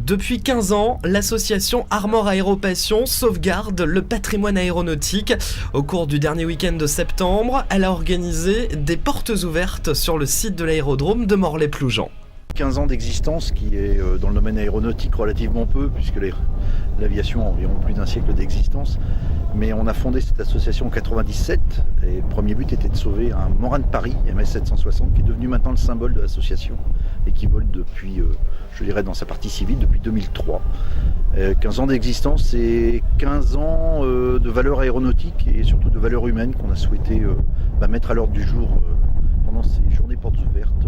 Depuis 15 ans, l'association Armor Aéropassion sauvegarde le patrimoine aéronautique. Au cours du dernier week-end de septembre, elle a organisé des portes ouvertes sur le site de l'aérodrome de Morlaix-Ploujean. 15 ans d'existence qui est dans le domaine aéronautique relativement peu puisque l'aviation a environ plus d'un siècle d'existence. Mais on a fondé cette association en 97 et le premier but était de sauver un Morane de Paris, MS 760, qui est devenu maintenant le symbole de l'association et qui vole depuis, je dirais dans sa partie civile, depuis 2003. 15 ans d'existence, c'est 15 ans de valeur aéronautique et surtout de valeur humaine qu'on a souhaité mettre à l'ordre du jour pendant ces journées portes ouvertes.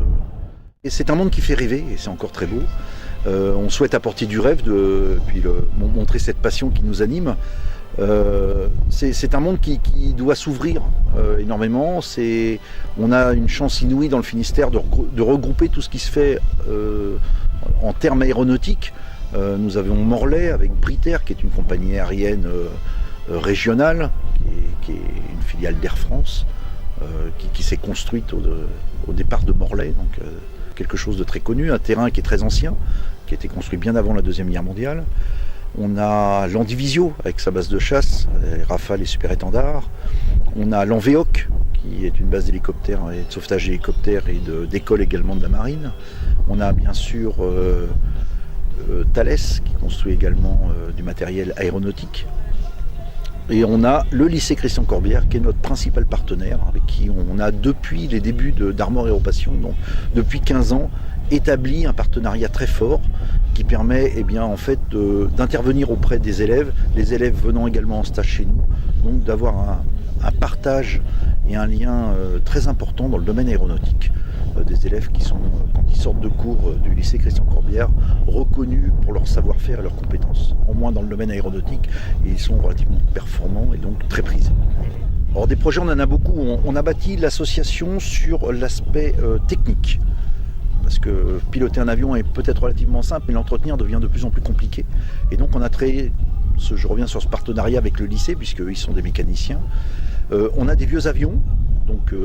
Et c'est un monde qui fait rêver et c'est encore très beau. On souhaite apporter du rêve, puis montrer cette passion qui nous anime. C'est un monde qui doit s'ouvrir énormément. On a une chance inouïe dans le Finistère de regrouper tout ce qui se fait en termes aéronautiques. Nous avons Morlaix avec Britair, qui est une compagnie aérienne régionale, qui est une filiale d'Air France, qui s'est construite au départ de Morlaix. Donc, quelque chose de très connu, un terrain qui est très ancien, qui a été construit bien avant la Deuxième Guerre mondiale. On a l'Andivisio avec sa base de chasse, les Rafales et Super Étendards. On a l'Envéoc, qui est une base d'hélicoptères et de sauvetage d'hélicoptères et d'école également de la marine. On a bien sûr Thales, qui construit également du matériel aéronautique. Et on a le lycée Christian Corbière, qui est notre principal partenaire, avec qui on a depuis les débuts d'Armor Aéropassion, donc depuis 15 ans, établi un partenariat très fort qui permet en fait d'intervenir auprès des élèves, les élèves venant également en stage chez nous, donc d'avoir un partage et un lien très important dans le domaine aéronautique. Des élèves qui sont, quand ils sortent de cours du lycée Christian Corbière, reconnus pour leur savoir-faire et leurs compétences, au moins dans le domaine aéronautique, et ils sont relativement performants et donc très prisés. Alors des projets, on en a beaucoup. On a bâti l'association sur l'aspect technique, parce que piloter un avion est peut-être relativement simple, mais l'entretenir devient de plus en plus compliqué. Et donc on a créé, je reviens sur ce partenariat avec le lycée, puisqu'ils sont des mécaniciens. On a des vieux avions, donc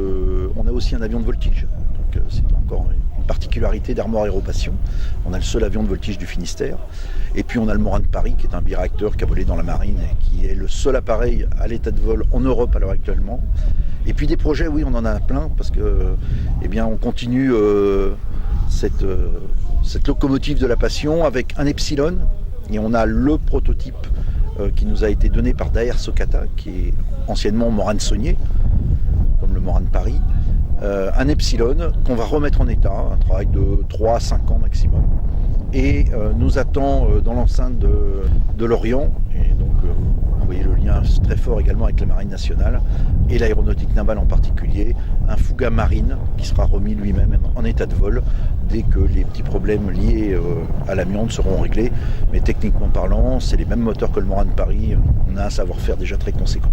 on a aussi un avion de voltige. Donc c'est encore une particularité d'Armor Aéropassion. On a le seul avion de voltige du Finistère. Et puis on a le Morane de Paris, qui est un biréacteur qui a volé dans la marine et qui est le seul appareil à l'état de vol en Europe à l'heure actuellement. Et puis des projets, oui, on en a plein, parce que on continue cette locomotive de la passion avec un Epsilon, et on a le prototype qui nous a été donné par Daher Sokata, qui est anciennement Morane Saunier, comme le Morane de Paris. Un Epsilon qu'on va remettre en état, un travail de 3 à 5 ans maximum, et nous attend dans l'enceinte de Lorient, et donc vous voyez le lien très fort également avec la Marine nationale et l'aéronautique navale en particulier, un Fouga Marine qui sera remis lui-même en état de vol dès que les petits problèmes liés à l'amiante seront réglés. Mais techniquement parlant, c'est les mêmes moteurs que le Morane de Paris, on a un savoir-faire déjà très conséquent.